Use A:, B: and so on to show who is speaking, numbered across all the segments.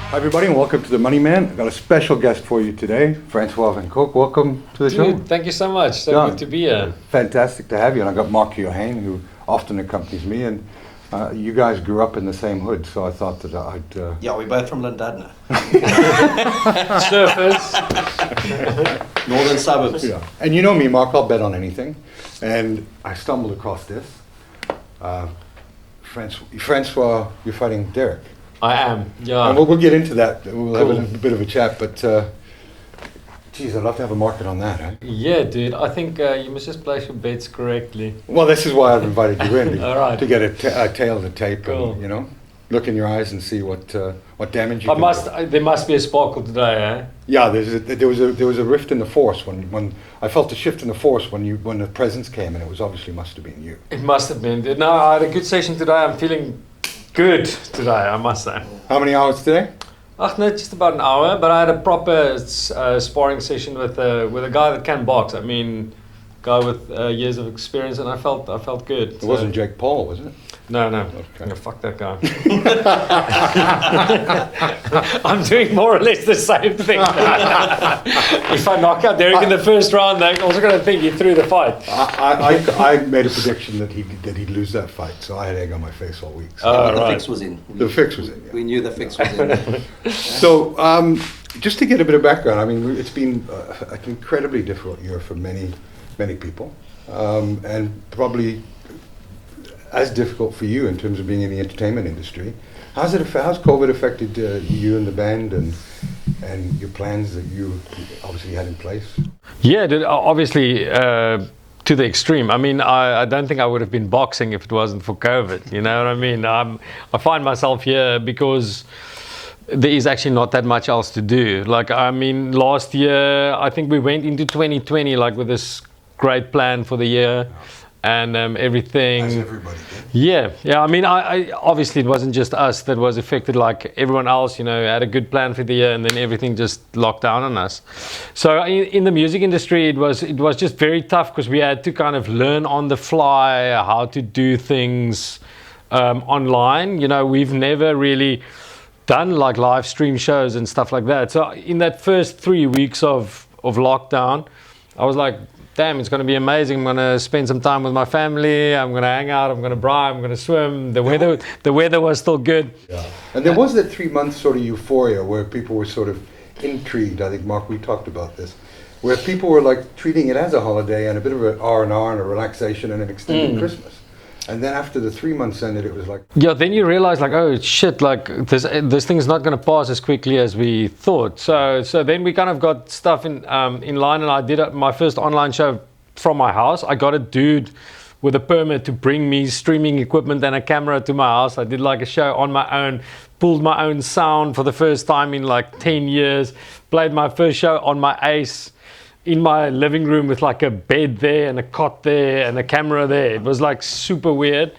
A: Hi everybody and welcome to The Money Man. I've got a special guest for you today, Francois van Coke. Welcome to the show.
B: Thank you so much. So good to be here.
A: Fantastic to have you. And I've got Mark Keohane, who often accompanies me. And you guys grew up in the same hood, so I thought that I'd...
C: Yeah, we're both from Llandudno.
B: Surfers.
C: Northern suburbs.
A: Yeah. And you know me, Mark, I'll bet on anything. And I stumbled across this. Francois, you're fighting Derick.
B: I am, yeah.
A: And we'll get into that. We'll have a bit of a chat, but geez, I'd love to have a market on that, eh?
B: Yeah, dude. I think you must just place your bets correctly.
A: Well, this is why I've invited you in,
B: All right.
A: to get a tail of the tape,
B: Cool.
A: and, you know, look in your eyes and see what damage you can do.
B: There must be a sparkle today, eh?
A: Yeah, there was a rift in the force when I felt a shift in the force when the presence came, and it was obviously must have been you.
B: It must have been. No, I had a good session today. I'm feeling good today, I must say.
A: How many hours today?
B: No, just about an hour, but I had a proper sparring session with a guy that can box. I mean, guy with years of experience, and I felt good.
A: It wasn't Jake Paul, was it?
B: No.
A: Okay.
B: Yeah, fuck that guy. I'm doing more or less the same thing. If I knock out Derick in the first round, they're also going to think he threw the fight.
A: I made a prediction that he'd lose that fight, so I had egg on my face all week. So
C: The fix was in.
A: the fix was in. Yeah.
C: We knew the fix was in.
A: So, just to get a bit of background, I mean, it's been an incredibly difficult year for many people, and probably as difficult for you in terms of being in the entertainment industry. How's COVID affected you and the band and your plans that you obviously had in place?
B: Yeah, obviously to the extreme. I mean, I don't think I would have been boxing if it wasn't for COVID. You know what I mean? I find myself here because there is actually not that much else to do. Like, I mean, last year, I think we went into 2020 like with this great plan for the year. And everything.
A: As everybody did.
B: Yeah. I mean, I obviously it wasn't just us that was affected. Like everyone else, you know, had a good plan for the year, and then everything just locked down on us. So in the music industry, it was just very tough because we had to kind of learn on the fly how to do things online. You know, we've never really done like live stream shows and stuff like that. So in that first 3 weeks of lockdown, I was like, damn, it's going to be amazing. I'm going to spend some time with my family. I'm going to hang out. I'm going to braai. I'm going to swim. The weather was still good.
A: Yeah. And there was that 3 month sort of euphoria where people were sort of intrigued. I think, Mark, we talked about this, where people were like treating it as a holiday and a bit of an R&R and a relaxation and an extended Christmas. And then after the 3 months ended, it was like... Yeah,
B: then you realize like, oh shit, like this thing's not going to pass as quickly as we thought. So then we kind of got stuff in line, and I did my first online show from my house. I got a dude with a permit to bring me streaming equipment and a camera to my house. I did like a show on my own, pulled my own sound for the first time in like 10 years, played my first show on my Ace, in my living room with like a bed there and a cot there and a camera there. It was like super weird.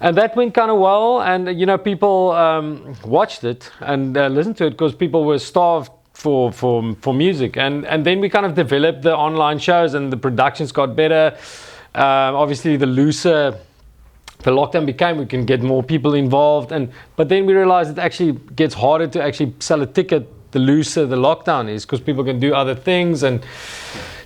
B: And that went kind of well. And, you know, people watched it and listened to it because people were starved for music. And then we kind of developed the online shows and the productions got better. Obviously, the looser the lockdown became, we can get more people involved. But then we realized it actually gets harder to actually sell a ticket the looser the lockdown is, because people can do other things. And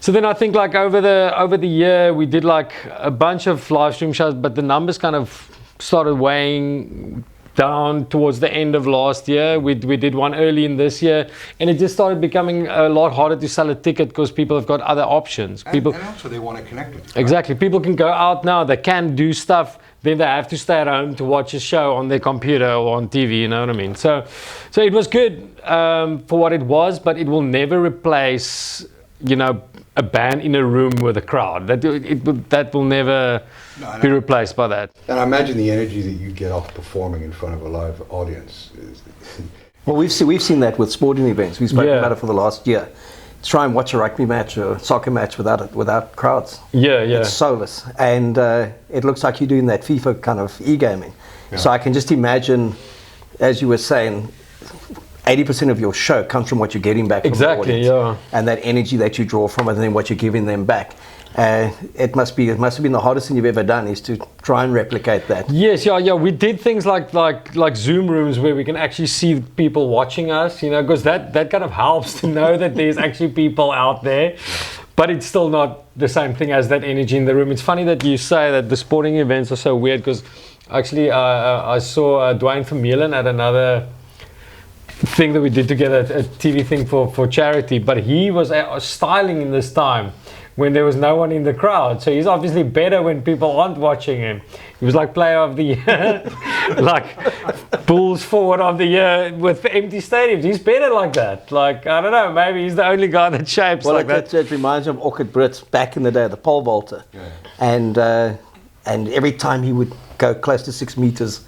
B: so then I think like over the year we did like a bunch of live stream shows, but the numbers kind of started weighing down towards the end of last year. We did one early in this year, and it just started becoming a lot harder to sell a ticket because people have got other options. And
A: also they want to connect with you.
B: Exactly. People can go out now, they can do stuff, then they have to stay at home to watch a show on their computer or on TV, you know what I mean? So it was good for what it was, but it will never replace, you know, a band in a room with a crowd. That will never be replaced by that.
A: And I imagine the energy that you get off performing in front of a live audience is...
C: Well, we've seen that with sporting events. We've spoken about it for the last year. Try and watch a rugby match or a soccer match without crowds.
B: Yeah.
C: It's soulless. And it looks like you're doing that FIFA kind of e-gaming. Yeah. So I can just imagine, as you were saying, 80% of your show comes from what you're getting back from the
B: Exactly,
C: audience,
B: yeah.
C: and that energy that you draw from it, and then what you're giving them back. It must have been the hardest thing you've ever done, is to try and replicate that.
B: Yes, yeah. We did things like Zoom rooms where we can actually see people watching us, because that kind of helps to know that there's actually people out there. But it's still not the same thing as that energy in the room. It's funny that you say that the sporting events are so weird, because actually I saw Dwayne Vermeulen at another thing that we did together, a TV thing for charity, but he was styling in this time when there was no one in the crowd. So he's obviously better when people aren't watching him. He was like player of the year, like Bulls forward of the year with empty stadiums. He's better like that. Like, I don't know, maybe he's the only guy that shapes like that.
C: It reminds me of Orchid Brits back in the day, the pole vaulter. Yeah. And every time he would go close to 6 meters,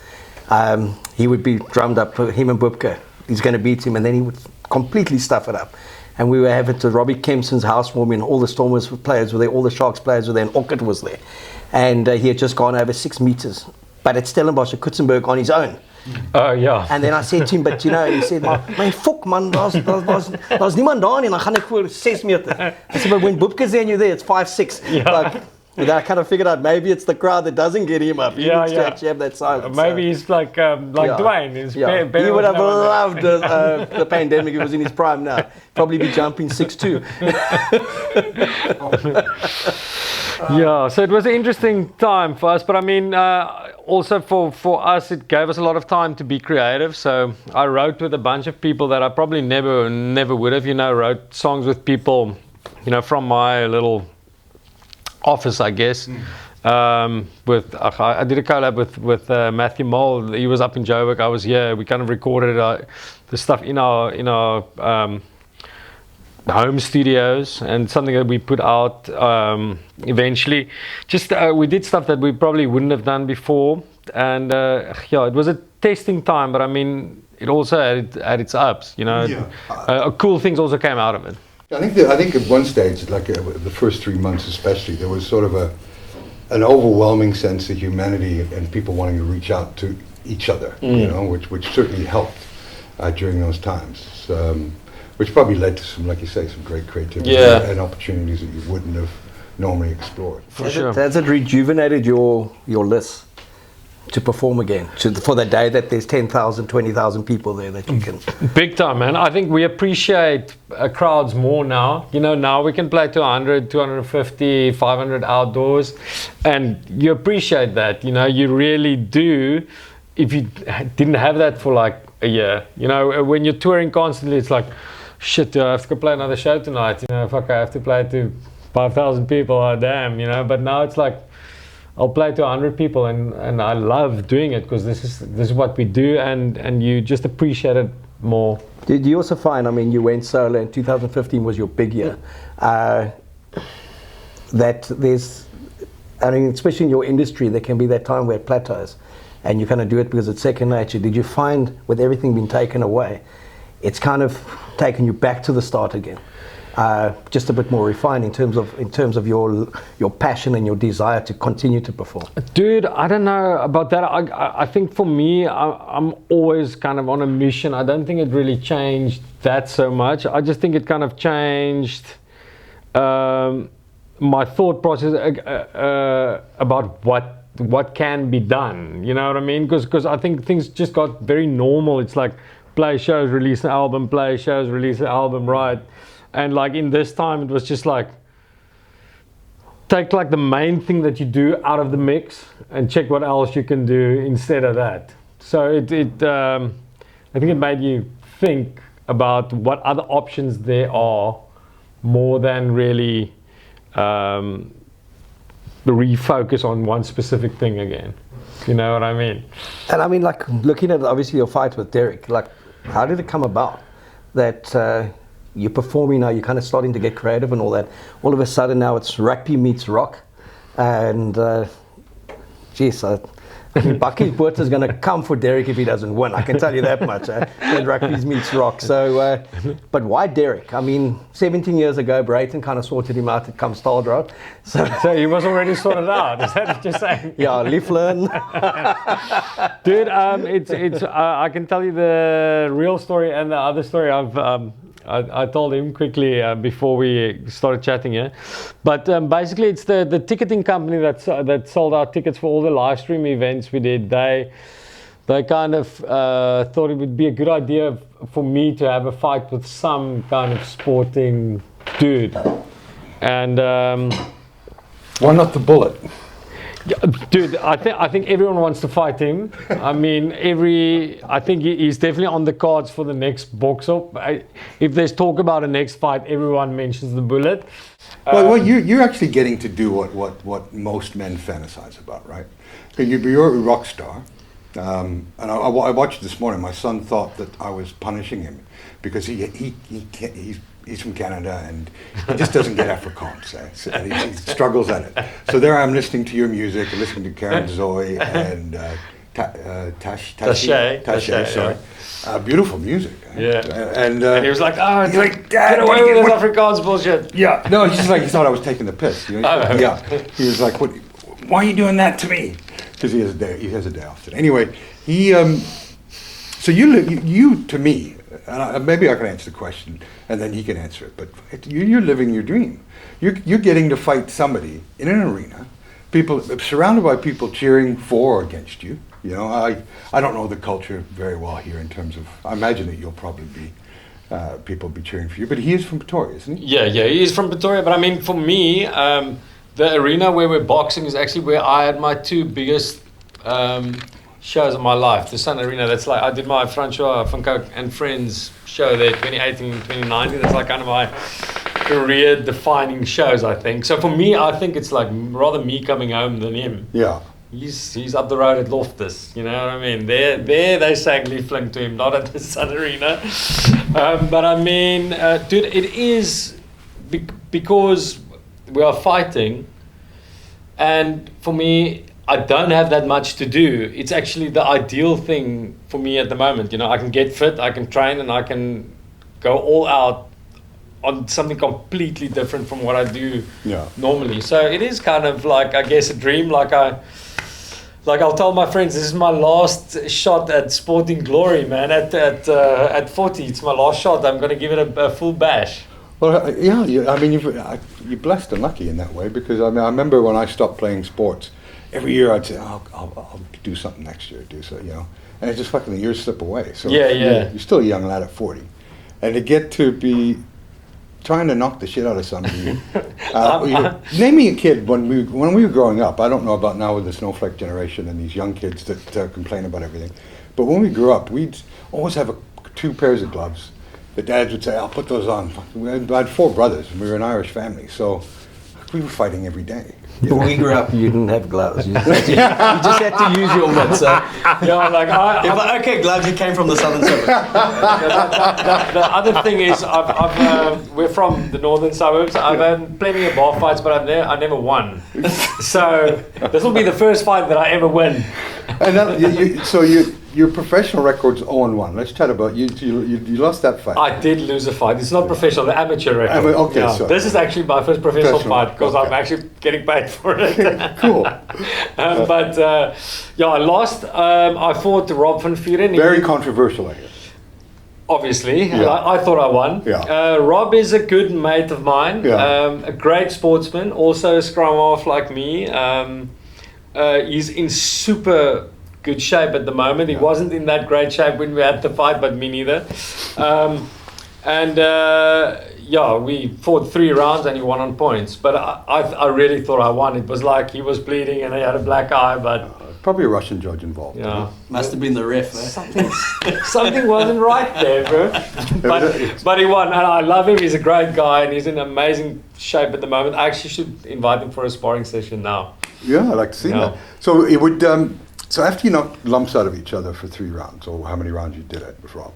C: he would be drummed up, him and Bubka. He's going to beat him, and then he would completely stuff it up. And we were having to Robbie Kempson's housewarming, all the Stormers players were there, all the Sharks players were there, and Orchid was there. And he had just gone over 6 meters. But at Stellenbosch at Kutsenberg on his own.
B: Oh, yeah.
C: And then I said to him, but he said, my fuck man, daar's niemand daar nie, dan gaan ek voor 6 meter. I said, but when Boepke's there and you're there, it's 5'6".
B: Yeah.
C: And I kind of figured out maybe it's the crowd that doesn't get him up. He needs to actually have that silence.
B: Maybe he's like Dwayne. He's better
C: he would have
B: no
C: loved the pandemic if it was in his prime now. Probably be jumping 6'2".
B: Yeah, so it was an interesting time for us, but I mean, also for us, it gave us a lot of time to be creative. So I wrote with a bunch of people that I probably never would have, wrote songs with people, from my little office, I guess. I did a collab with Matthew Mole. He was up in Joburg, I was here. We kind of recorded the stuff in our home studios, and something that we put out eventually. Just we did stuff that we probably wouldn't have done before, and it was a testing time, but I mean, it also had its ups, cool things also came out of it.
A: I think at one stage, like the first 3 months especially, there was sort of an overwhelming sense of humanity and people wanting to reach out to each other, which certainly helped during those times, which probably led to some, like you say, some great creativity and opportunities that you wouldn't have normally explored.
B: For sure.
C: Has it rejuvenated your list to perform again, for the day that there's 10,000, 20,000 people there that you can?
B: Big time, man. I think we appreciate crowds more now. Now we can play to 100, 250, 500 outdoors, and you appreciate that. You really do. If you didn't have that for like a year, when you're touring constantly, it's like, shit, do I have to go play another show tonight? Fuck, I have to play to 5,000 people. Oh, damn, But now it's like, I'll play to 100 people, and I love doing it because this is what we do, and you just appreciate it more.
C: Did you also find, I mean, you went solo, and 2015 was your big year, that there's, I mean, especially in your industry, there can be that time where it plateaus, and you kind of do it because it's second nature. Did you find, with everything being taken away, it's kind of taken you back to the start again? Just a bit more refined in terms of your passion and your desire to continue to perform.
B: Dude, I don't know about that. I think for me, I'm always kind of on a mission. I don't think it really changed that so much. I just think it kind of changed my thought process about what can be done. You know what I mean? Because I think things just got very normal. It's like play shows, release an album, play shows, release an album, right? And like in this time, it was just like, take like the main thing that you do out of the mix and check what else you can do instead of that. So I think it made you think about what other options there are more than really refocus on one specific thing again. You know what I mean?
C: And I mean, like looking at obviously your fight with Derick, like how did it come about that you're performing now, you're kind of starting to get creative and all that. All of a sudden now it's rugby meets rock. And geez, I I mean, Bucky's Boot is going to come for Derick if he doesn't win. I can tell you that much. When rugby meets rock. So, but why Derick? I mean, 17 years ago, Brayton kind of sorted him out at Kamstaldra.
B: So he was already sorted out. Is that what you're saying?
C: Yeah, live learn.
B: Dude, it's I can tell you the real story and the other story. I told him quickly before we started chatting here, but basically it's the ticketing company that sold our tickets for all the live stream events we did. They kind of thought it would be a good idea for me to have a fight with some kind of sporting dude, and
A: why not the Bullet?
B: yeah, dude, I think everyone wants to fight him. I mean, I think he's definitely on the cards for the next box up. If there's talk about a next fight, everyone mentions the Bullet.
A: Well, you're actually getting to do what most men fantasize about, right? You're a rock star. And I watched this morning. My son thought that I was punishing him because he's from Canada and he just doesn't get Afrikaans, and he struggles at it. So there I'm listening to your music, listening to Karen Zoe and Tashay, sorry. Beautiful music.
B: Yeah.
A: And
B: he was like, "Oh,
A: he's like, Dad,
B: get away with this Afrikaans bullshit."
A: Yeah. No, he's just like, he thought I was taking the piss. You know?
B: Oh.
A: Yeah. He was like, "What? Why are you doing that to me?" Because he has a day off today. Anyway, so you to me, and maybe I can answer the question and then he can answer it. But you're living your dream. You're getting to fight somebody in an arena, people surrounded by people cheering for or against you. You know, I don't know the culture very well here in terms of. I imagine that you'll probably be people be cheering for you. But he is from Pretoria, isn't he?
B: Yeah, he is from Pretoria. But I mean, for me, the arena where we're boxing is actually where I had my two biggest shows of my life. The Sun Arena, that's like, I did my Francois van Coke and Friends show there, 2018 and 2019. That's like kind of my career-defining shows, I think. So for me, I think it's like rather me coming home than him.
A: Yeah.
B: He's up the road at Loftus, you know what I mean? There they sang Liefling to him, not at the Sun Arena. But I mean, dude, it is because we are fighting, and for me, I don't have that much to do. It's actually the ideal thing for me at the moment. You know, I can get fit, I can train, and I can go all out on something completely different from what I do normally. So it is kind of like, I guess, a dream. Like I'll tell my friends, this is my last shot at sporting glory, man. At 40, it's my last shot. I'm going to give it a full bash.
A: Well, yeah. I mean, you're blessed and lucky in that way, because I mean, I remember when I stopped playing sports, every year I'd say, I'll do something next year, you know, and it's just fucking the years slip away. So you're still a young lad at 40, and to get to be trying to knock the shit out of somebody. Name me a kid when we were growing up. I don't know about now with the snowflake generation and these young kids that complain about everything, but when we grew up, we'd always have 2 pairs of gloves. The dads would say, "I'll put those on." I had 4 brothers, and we were an Irish family, so we were fighting every day.
C: When we grew up, you didn't have gloves. You just had to use your mitts.
B: Yeah, like
C: okay, gloves. You came from the southern suburbs.
B: The other thing is, we're from the northern suburbs. I've had plenty of bar fights, but I never won. So this will be the first fight that I ever win.
A: And your professional record's 0-1. Let's chat about you lost that fight.
B: I did lose a fight. It's not professional, the amateur record.
A: Okay,
B: yeah.
A: so
B: this is actually my first professional fight because I'm actually getting paid for it.
A: Cool.
B: But I lost. I fought Rob van Vuren.
A: Very controversial, I guess.
B: Obviously,
A: Yeah.
B: I thought I won.
A: Yeah.
B: Rob is a good mate of mine.
A: Yeah.
B: A great sportsman, also a scrum half like me. He's in super good shape at the moment. He wasn't in that great shape when we had the fight, but me neither. We fought 3 rounds and he won on points. But I really thought I won. It was like he was bleeding and he had a black eye, but
A: probably a Russian judge involved.
B: Yeah,
C: must have been the ref.
B: Something wasn't right there, bro. But he won, and I love him. He's a great guy, and he's in amazing shape at the moment. I actually should invite him for a sparring session now.
A: Yeah, I'd like to see that. So it would. So after you knocked lumps out of each other for 3 rounds, or how many rounds you did it with Rob,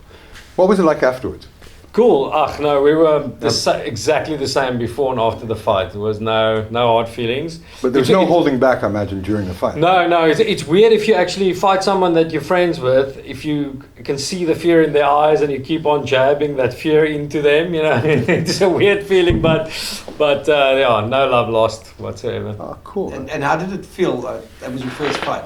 A: what was it like afterwards?
B: Cool. No, we were exactly the same before and after the fight. There was no hard feelings.
A: But there's no holding back, I imagine, during the fight.
B: No. It's weird if you actually fight someone that you're friends with, if you can see the fear in their eyes and you keep on jabbing that fear into them, you know. It's a weird feeling, but yeah, no love lost whatsoever.
A: Oh, cool.
C: And how did it feel? That was your first fight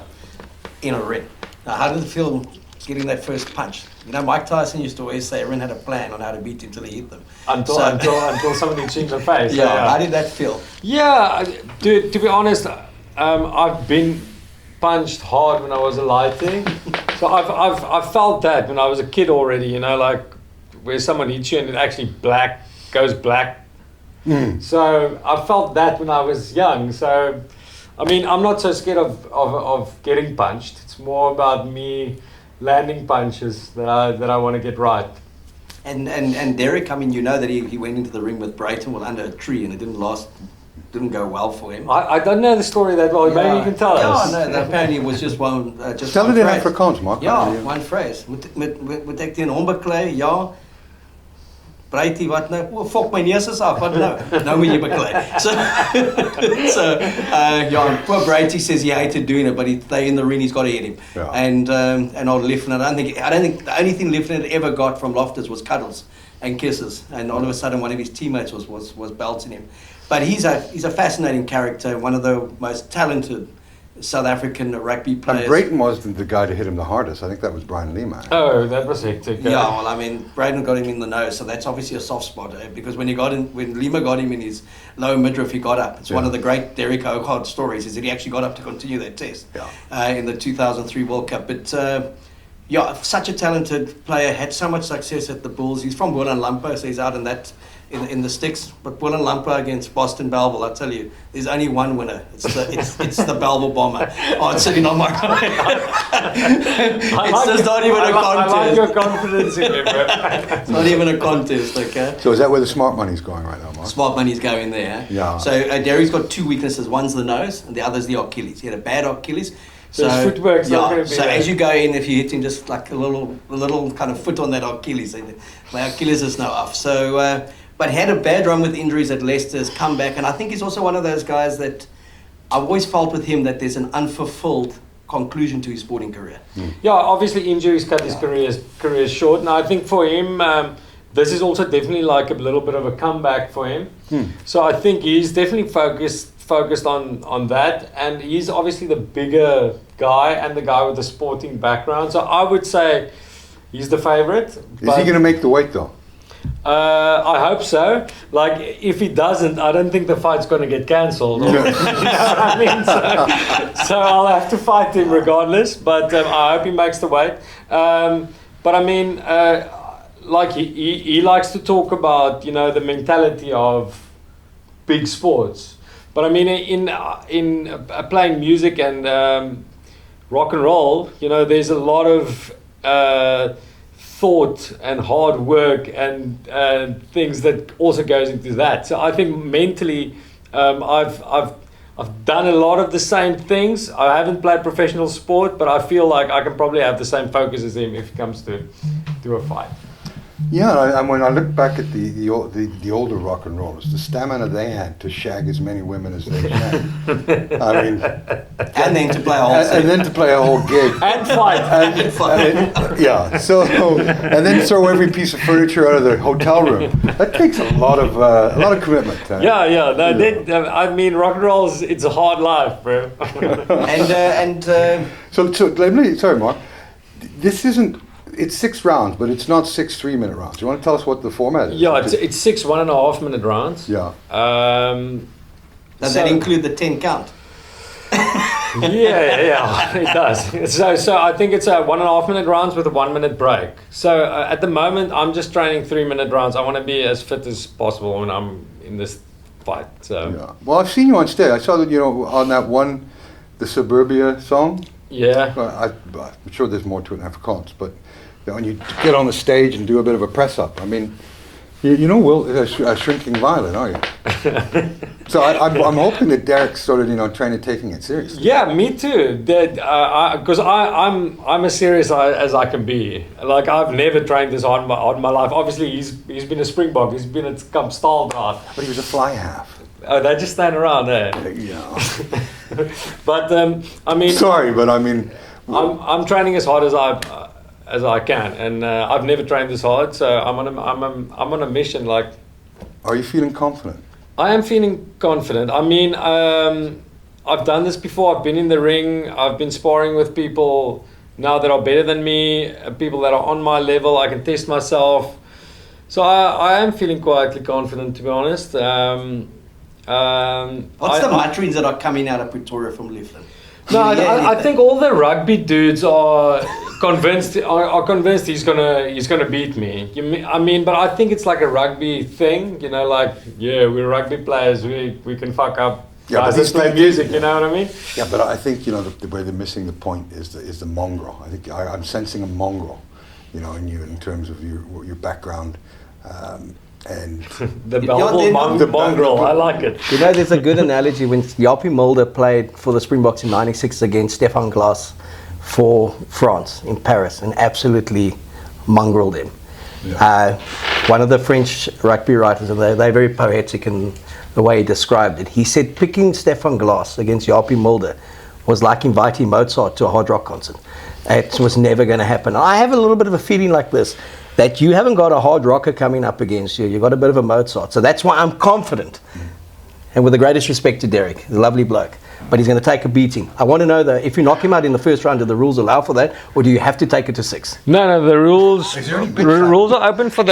C: in a ring. Now, how did it feel getting that first punch? You know, Mike Tyson used to always say everyone had a plan on how to beat him till he hit them.
B: Until somebody changed the face.
C: Yeah, how did that feel?
B: Yeah, dude, to be honest, I've been punched hard when I was a lighting. So I've felt that when I was a kid already, you know, like where someone hits you and it actually goes black. So I felt that when I was young. So, I mean, I'm not so scared of getting punched. It's more about me landing punches that I want to get right.
C: And Derick, I mean, you know that he went into the ring with Brayton under a tree and it didn't go well for him.
B: I don't know the story that well. Maybe you can tell us.
C: Yeah, no, apparently it was just one.
A: Tell it in Afrikaans, Mark.
C: Ja, one phrase. Moet ek teen hom beklei? Ja. Braytie, wat nou? Oh, fuck, my neus is af. Wat nou? Nou moet jy beklei. Yeah, poor Braytie says he hated doing it, but they in the ring, he's got to hit him.
A: Yeah.
C: And old Liffner, I don't think the only thing Liffner ever got from Loftus was cuddles and kisses. And all of a sudden, one of his teammates was belting him. But he's a fascinating character, one of the most talented South African rugby players.
A: And Brayton wasn't the guy to hit him the hardest. I think that was Brian Lima.
B: Oh, that was hectic.
C: Yeah, well, I mean, Brayton got him in the nose, so that's obviously a soft spot. Because when Lima got him in his lower midriff, he got up. It's one of the great Derick Hougaard stories, is that he actually got up to continue that test in the 2003 World Cup. But yeah, such a talented player, had so much success at the Bulls. He's from Boland-Lampo, so he's out in the sticks. But Boland-Lampo against Boston Belleville, I tell you, there's only one winner. It's the Belleville Bomber. Oh, it's sitting on my It's just not even a contest.
B: I like your confidence in him, bro.
C: It's not even a contest, okay?
A: So is that where the smart money's going right now, Mark?
C: Smart money's going there.
A: Yeah.
C: So Derick's got two weaknesses. One's the nose, and the other's the Achilles. He had a bad Achilles.
B: So his footwork's not going to be
C: so
B: there.
C: as you go in, if you hit him just like a little kind of foot on that Achilles, my Achilles is now off. So, but had a bad run with injuries at Leicester, has come back, and I think he's also one of those guys that I've always felt with him that there's an unfulfilled conclusion to his sporting career.
B: Yeah, obviously injuries cut his career short, and I think for him, this is also definitely like a little bit of a comeback for him. So I think he's definitely focused on that, and he's obviously the bigger guy and the guy with the sporting background. So I would say he's the favorite.
A: Is he going to make the weight though?
B: I hope so. Like, if he doesn't, I don't think the fight's going to get cancelled. You know what I mean? So I'll have to fight him regardless. But I hope he makes the weight. But I mean, like he likes to talk about, you know, the mentality of big sports. But I mean, in playing music and rock and roll, you know, there's a lot of thought and hard work and things that also goes into that. So I think mentally, I've done a lot of the same things. I haven't played professional sport, but I feel like I can probably have the same focus as him if it comes to a fight.
A: Yeah, and when I look back at the older rock and rollers, the stamina they had to shag as many women as they can. I mean,
C: and then to play a whole
A: gig
B: and fight
A: yeah. So and then throw every piece of furniture out of the hotel room. That takes a lot of commitment.
B: Yeah. No, I mean, rock and roll it's a hard life, bro.
A: So let me sorry, Mark. This isn't. It's 6 rounds, but it's not 6 3-minute rounds. You want to tell us what the format is?
B: Yeah, it's 6 1.5-minute rounds.
A: Yeah.
C: Does that include the 10 count?
B: yeah, it does. So I think it's a 1.5-minute rounds with a 1-minute break. So at the moment, I'm just training 3-minute rounds. I want to be as fit as possible when I'm in this fight. So. Yeah.
A: Well, I've seen you on stage. I saw that, you know, on that one, the Suburbia song.
B: Yeah.
A: I'm sure there's more to it in Afrikaans, but when you get on the stage and do a bit of a press up, I mean, you know, Will, a shrinking violet, are you? So I'm hoping that Derek's sort of, trying to taking it seriously.
B: Yeah, me too. Because I'm as serious as I can be. Like, I've never trained this hard in my life. Obviously, he's been a Springbok. He's been a style guard.
A: But he was a fly half.
B: Oh, they just stand around there.
A: Yeah.
B: But I mean,
A: sorry, but I mean,
B: I'm training as hard as I can, and I've never trained this hard. So I'm on a mission. Like,
A: are you feeling confident?
B: I am feeling confident. I mean, I've done this before. I've been in the ring. I've been sparring with people now that are better than me, people that are on my level. I can test myself. So I am feeling quietly confident, to be honest.
C: What's the matrins that are coming out of Pretoria from Liefland?
B: No, I think all the rugby dudes are convinced. Are convinced he's gonna beat me. I mean, but I think it's like a rugby thing. Like, yeah, we're rugby players. We can fuck up.
A: Yeah, but
B: just play music. You know what I mean?
A: Yeah, but I think the way they're missing the point is the mongrel. I think I'm sensing a mongrel, in you in terms of your background. And
B: the mongrel, I like it.
C: There's a good analogy when Jaapie Mulder played for the Springboks in '96 against Stefan Glass for France in Paris and absolutely mongreled him. Yeah. One of the French rugby writers, and they're very poetic in the way he described it. He said picking Stefan Glass against Jaapie Mulder was like inviting Mozart to a hard rock concert. It was never going to happen. I have a little bit of a feeling like this, that you haven't got a hard rocker coming up against you. You've got a bit of a Mozart. So that's why I'm confident. And with the greatest respect to Derick, he's a lovely bloke, but he's going to take a beating. I want to know, though, if you knock him out in the first round, do the rules allow for that, or do you have to take it to 6?
B: No, the rules are open for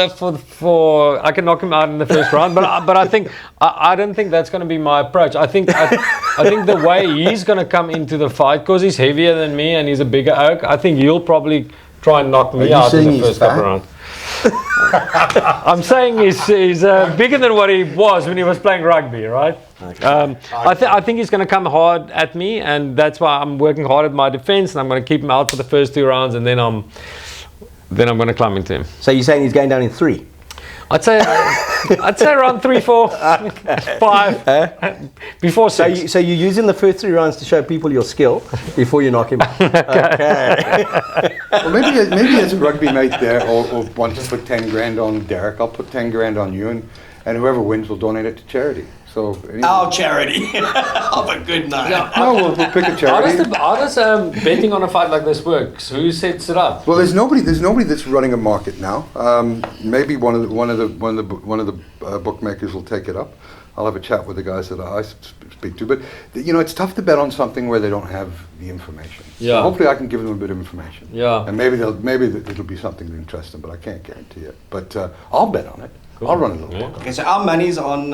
B: I can knock him out in the first round, but I don't think that's going to be my approach. I think the way he's going to come into the fight, because he's heavier than me and he's a bigger oak, I think he'll probably try and knock me out in the first couple rounds. I'm saying he's bigger than what he was when he was playing rugby, right? Okay. I think he's going to come hard at me, and that's why I'm working hard at my defense, and I'm going to keep him out for the first 2 rounds, and then I'm going to climb into him.
C: So you're saying he's going down in 3?
B: I'd say around 3, 4, 5, before 6.
C: So you're using the first 3 rounds to show people your skill before you knock him out. Okay.
A: Well, maybe as a rugby mate there, or want to put 10 grand on Derick, I'll put 10 grand on you, and whoever wins will donate it to charity. So
C: charity! Have a good night.
A: No, we'll pick a charity.
B: How does betting on a fight like this works? Who sets it up?
A: Well, there's nobody that's running a market now. Maybe one of the bookmakers will take it up. I'll have a chat with the guys that I speak to. But it's tough to bet on something where they don't have the information.
B: Yeah.
A: So hopefully, I can give them a bit of information.
B: Yeah.
A: And maybe it'll be something to interest them, but I can't guarantee it. But I'll bet on it. Cool. I'll run a little book.
C: Okay, so our money's on.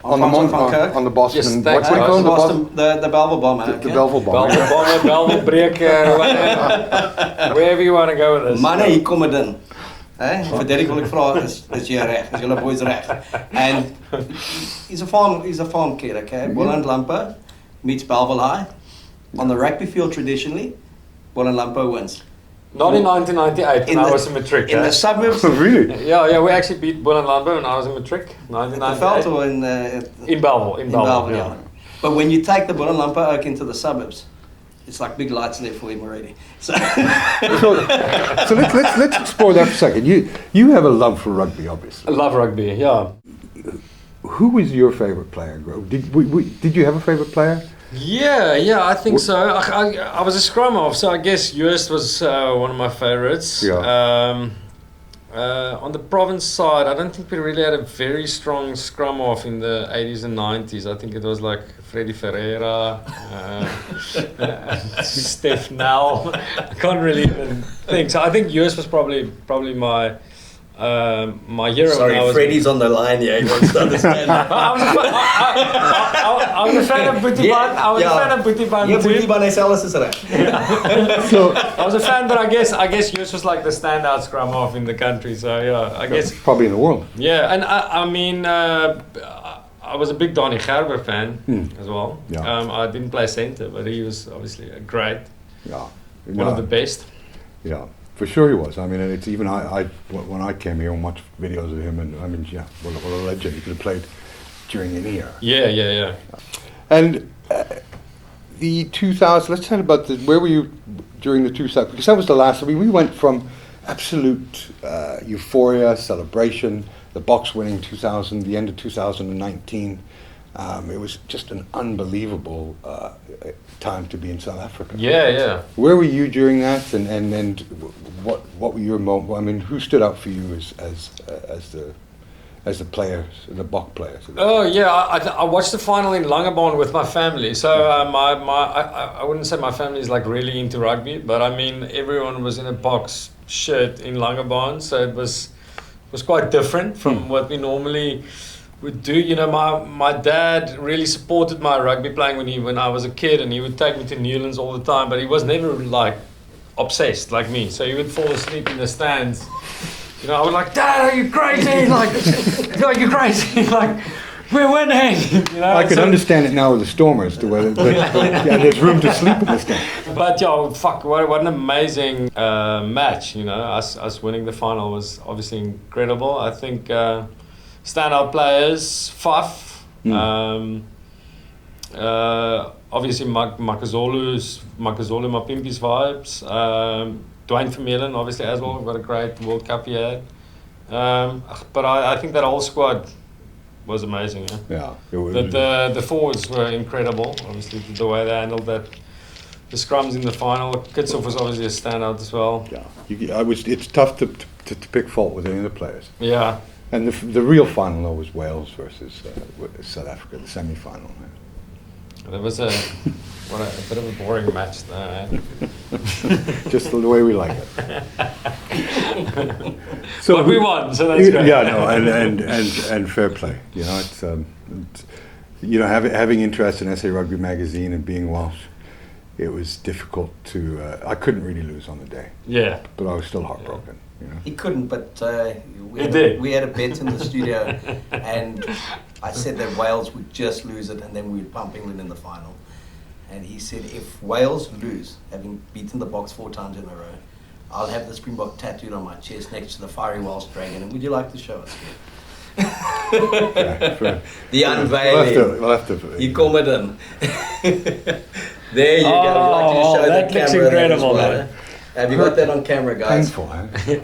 A: On the Boston,
B: yes,
A: what do you call it?
C: The Belville Bomber.
A: The Belville Bomber.
B: Belville Breaker, wherever you want to go with this.
C: Manne, hier kom dit in. Vir Derick wil ek vra, is jy reg? Is julle boys reg? And he's a farm kid, okay? Boland Lampo meets Belville High. On the rugby field traditionally, Boland Lampo wins.
B: Not in 1998 when I was in matric.
C: In the suburbs.
A: Really?
B: Yeah, we actually beat Boland Lampo when I was in matric. 1998.
C: The veld or
B: in Belleville. In Belleville, yeah.
C: But when you take the Boland Lampo oak into the suburbs, it's like big lights there for him already. So
A: let's explore that for a second. You have a love for rugby, obviously.
B: I love rugby, yeah.
A: Who was your favourite player? Did you have a favourite player?
B: Yeah, I think so. I was a scrum half, so I guess Joost was one of my favourites.
A: Yeah.
B: On the province side, I don't think we really had a very strong scrum half in the 80s and 90s. I think it was like Freddie Ferreira, Steph Nell. I can't really even think. So I think Joost was probably my hero.
C: Sorry, Freddie's on the line here. He wants to understand.
B: I was a fan of Boetiban. I was a fan of Boetiban.
C: Yeah, Boetiban is alles is reg.
B: So I was a fan, but I guess Joost was like the standout scrum half in the country. So yeah, I guess
A: probably in the world.
B: Yeah, and I mean, I was a big Donnie Gerber fan as well.
A: Yeah.
B: I didn't play centre, but he was obviously a great.
A: Yeah.
B: One of the best.
A: Yeah. For sure he was. I mean, it's even when I came here and watched videos of him, and I mean, yeah, what a legend. He could have played during an era.
B: Yeah.
A: And the 2000, let's talk about where were you during the 2000, because that was the last, I mean, we went from absolute euphoria, celebration, the Boks winning 2000, the end of 2019. It was just an unbelievable time to be in South Africa.
B: Yeah.
A: Where were you during that, and what were your moment? I mean, who stood out for you as the players, the Bok players?
B: Oh yeah, I watched the final in Langebaan with my family. So I wouldn't say my family is like really into rugby, but I mean everyone was in a Boks shirt in Langebaan, so it was quite different from what we normally would do. You know, my dad really supported my rugby playing when I was a kid, and he would take me to Newlands all the time, but he was never like obsessed like me. So he would fall asleep in the stands. You know, I was like, Dad, are you crazy? Like, are you crazy? Like, we're winning. You know,
A: I can understand it now with the Stormers, to where there's room to sleep in the stand.
B: But what an amazing match. You know, us winning the final was obviously incredible. I think standout players, Faf, obviously Makazolu Mapimpi's vibes. Dwayne Vermeulen, obviously, as well. We've got a great World Cup he had. But I think that whole squad was amazing.
A: Yeah. Yeah.
B: The forwards were incredible, obviously, the way they handled that. The scrums in the final. Kitshoff was obviously a standout as well.
A: Yeah. It's tough to pick fault with any of the players.
B: Yeah.
A: And the real final, though, was Wales versus South Africa, the semi-final.
B: There was a bit of a boring match there.
A: Just the way we like it.
B: But we won, so that's great.
A: Yeah, no, and fair play. You know, it's you know, having interest in SA Rugby magazine and being Welsh, it was difficult to. I couldn't really lose on the day.
B: Yeah.
A: But I was still heartbroken. You know?
C: He couldn't, but we had a bet in the studio, and I said that Wales would just lose it, and then we would pump England in the final. And he said, if Wales lose, having beaten the Boks 4 times in a row, I'll have the Springbok tattooed on my chest next to the fiery Welsh dragon. And would you like to show us?
A: Yeah,
C: the unveiling.
A: We'll have to.
C: You come with them. There you go. I'd like you to show
B: that
C: the
B: looks
C: camera.
B: incredible,
C: Well, have you got that on camera, guys?
A: Painful, huh?
C: So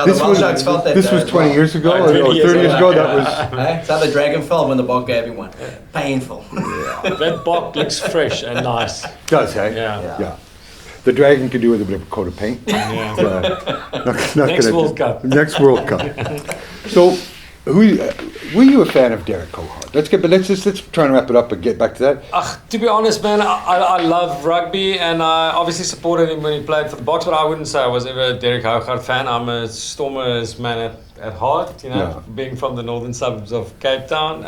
C: the Welsh Sharks felt that.
A: This was 20 years ago, or 30 years ago. That was.
C: That's how the dragon felt when the Bok gave him one. Painful.
B: That Bok looks fresh and nice.
A: Does, hey?
B: Yeah.
A: The dragon could do with a bit of a coat of paint.
B: Yeah.
A: Not
B: Next
A: gonna,
B: World Cup.
A: Next World Cup. So, were you a fan of Derick Hougaard? Let's try and wrap it up and get back to that.
B: To be honest, man, I love rugby, and I obviously supported him when he played for the Boks, but I wouldn't say I was ever a Derick Hougaard fan. I'm a Stormers man at heart, you know, being from the northern suburbs of Cape Town.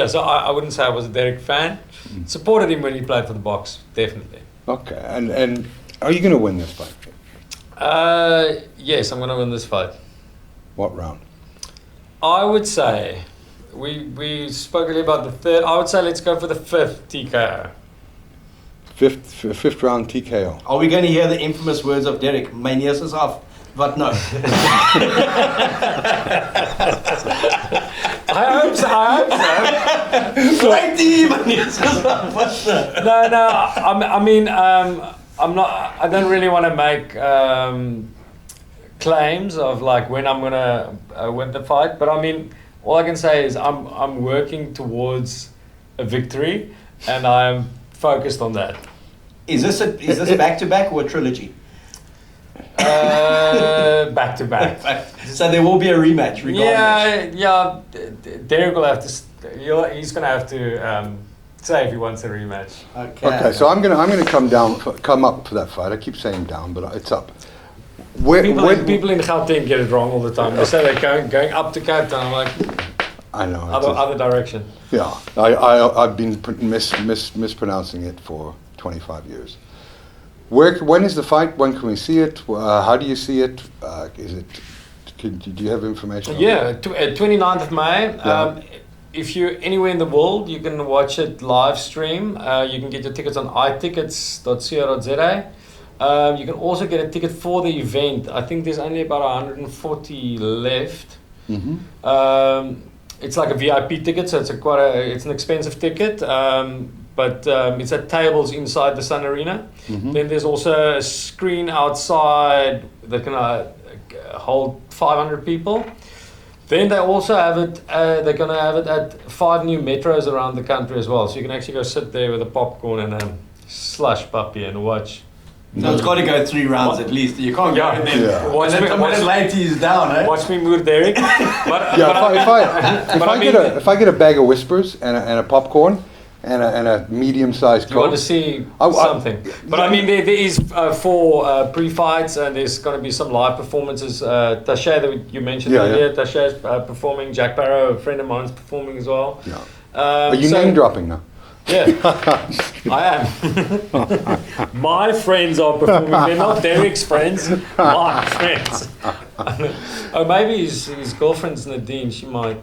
B: So I wouldn't say I was a Derick fan. Supported him when he played for the Boks, definitely.
A: Okay, and are you going to win this fight?
B: Yes, I'm going to win this fight.
A: What round?
B: I would say, we spoke a little about the third. I would say let's go for the 5th TKO.
A: Fifth round TKO.
C: Are we going to hear the infamous words of Derick? My neus is off. But no.
B: I hope so.
C: Right team, my neus is off. But no.
B: No. I mean, I'm not. I don't really want to make claims of like when I'm gonna win the fight. But I mean, all I can say is I'm working towards a victory, and I'm focused on that.
C: Is this back to back or a trilogy?
B: Back to back.
C: So there will be a rematch regardless.
B: Yeah. Derek will have to. He's gonna have to say if he wants a rematch.
A: Okay. So I'm gonna come up for that fight. I keep saying down, but it's up.
B: People in Gauteng get it wrong all the time. They say they're going up to Cape Town. I'm like,
A: I know.
B: Other direction.
A: Yeah, I've been mispronouncing it for 25 years. When is the fight? When can we see it? How do you see it? Do you have information?
B: Yeah, 29th of May. If you're anywhere in the world, you can watch it live stream. You can get your tickets on itickets.co.za. You can also get a ticket for the event. I think there's only about 140 left. it's like a VIP ticket, so it's it's an expensive ticket. But it's at tables inside the Sun Arena. Then there's also a screen outside that can hold 500 people. Then they also have it. They're going to have it at 5 new metros around the country as well. So you can actually go sit there with a popcorn and a slush puppy and watch.
D: So it's got to go 3 rounds at least. You can't go in there.
A: Yeah.
B: Watch me,
D: A minute later he's down, eh?
B: watch me move, Derick. But,
A: If I get a bag of Whispers and a popcorn and a medium-sized
B: you want to
A: Coke,
B: see something. But I mean, there is 4 pre-fights, and there's going to be some live performances. Tasha, that you mentioned earlier, Tasha's performing. Jack Barrow, a friend of mine, is performing as well.
A: Yeah. Are you name dropping now?
B: Yeah, I am. My friends are performing. They're not Derick's friends. My friends. Oh, maybe his girlfriend's Nadine. She might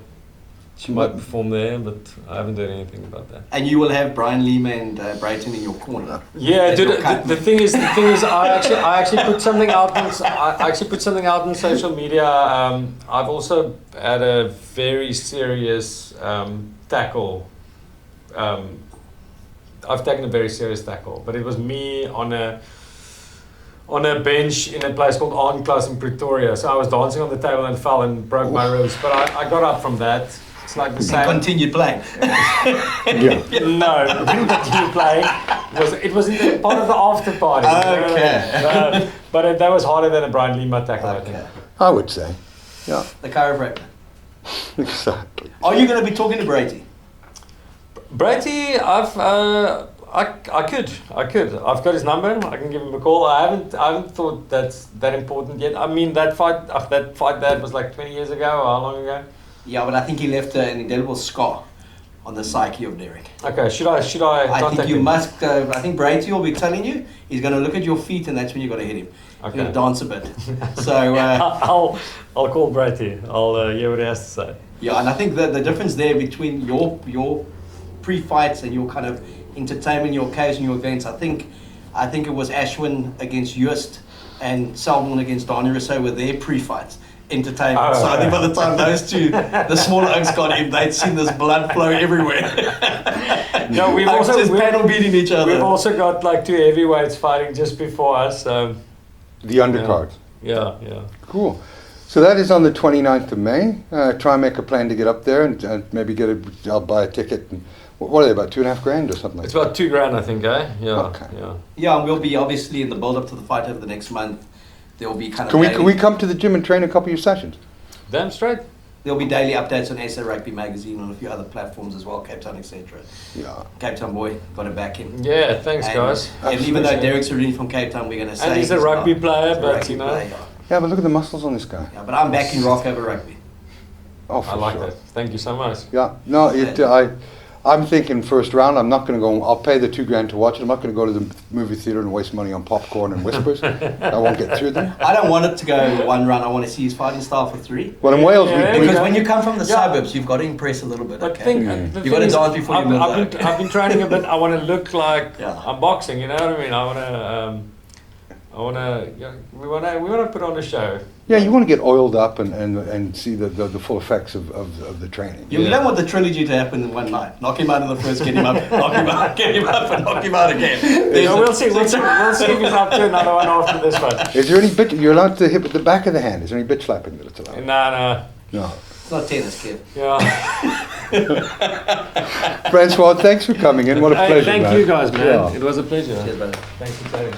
B: perform there, but I haven't heard anything about that.
D: And you will have Brian Lima and Brayton in your corner.
B: Yeah, dude. The thing is, I actually put something out. I actually put something out on social media. I've also had a very serious tackle. I've taken a very serious tackle, but it was me on a bench in a place called Arnclass in Pretoria. So I was dancing on the table and fell and broke my ribs, but I got up from that. It's like the same.
D: Continued playing.
B: No, we didn't continue playing. It was part of the after party.
D: Okay.
B: But that was harder than a Brian Lima tackle, I think.
A: I would say. Yeah.
D: The chiropractor.
A: Exactly.
D: Are you going to be talking to Brady?
B: Brady, I could. I've got his number. I can give him a call. I haven't thought that's that important yet. I mean, that fight that was like 20 years ago. How long ago?
D: Yeah, but I think he left an indelible scar on the psyche of Derick.
B: Okay, should I
D: I think you
B: him?
D: must. I think Brady will be telling you. He's going to look at your feet, and that's when you got to hit him.
B: Okay.
D: You're going to dance a bit. So
B: I'll call Brady. I'll hear what he has to say.
D: yeah, and I think the difference there between your pre-fights and your kind of entertainment, your occasional events, I think it was Ashwin against Just and Selborne against Dani Rousseau were their pre-fights. Entertainment. So I think by the time those two, the smaller oaks got in, they'd seen this blood flow everywhere.
B: No, we've
D: panel beating each other.
B: We've also got like 2 heavyweights fighting just before us.
A: The undercard.
B: Yeah.
A: Cool. So that is on the 29th of May. Try and make a plan to get up there and maybe I'll buy a ticket. And, what are they, about $2,500 or something like
B: It's
A: that?
B: about $2,000, I think, eh? Yeah.
A: Okay.
D: Yeah, and we'll be obviously in the build-up to the fight over the next month. There will be kind of
A: Can we come to the gym and train a couple of your sessions?
B: Damn straight.
D: There'll be daily updates on SA Rugby Magazine on a few other platforms as well, Cape Town, etc.
A: Yeah.
D: Cape Town boy, got to back him.
B: Yeah, thanks,
D: And-
B: guys.
D: And even though Derick's originally from Cape Town, we're going to say
B: And he's a rugby player,
D: he's a
B: but
D: rugby
B: you know.
D: player.
A: Yeah, but look at the muscles on this guy.
D: Yeah, but I'm backing rock over rugby.
A: Oh, for
B: I like
A: sure.
B: that. Thank you so much.
A: Yeah. No, I'm thinking first round. I'm not going to go. I'll pay the $2,000 to watch it. I'm not going to go to the movie theater and waste money on popcorn and Whispers. I won't get through them.
D: I don't want it to go 1 round. I want to see his fighting style for 3.
A: Well, in Wales,
B: Yeah,
A: we
D: Because when you come from the
B: Yeah.
D: suburbs, you've got to impress a little bit.
B: But
D: Okay?
B: the
D: You gotta
B: thing is,
D: dance before you move
B: I've been training a bit. I want to look like
D: Yeah.
B: I'm boxing. You know what I mean? We want to put on a show.
A: Yeah, you want to get oiled up and see the full effects of the training.
D: You don't want the trilogy to happen in one night. Knock him out in the first, get him up, knock him out, get him up, and knock him out again.
B: We'll see. We'll see if he's up to another one after this one.
A: Is there any bitch? You're allowed to hit with the back of the hand. Is there any bitch slapping that it's allowed?
B: No.
A: No.
D: It's not tennis, kid.
B: Yeah.
A: Francois, thanks for coming in. What a pleasure,
B: Thank
A: man.
B: you guys, man.
A: Yeah.
B: It was a pleasure.
D: Cheers, brother.
B: Thanks for chatting.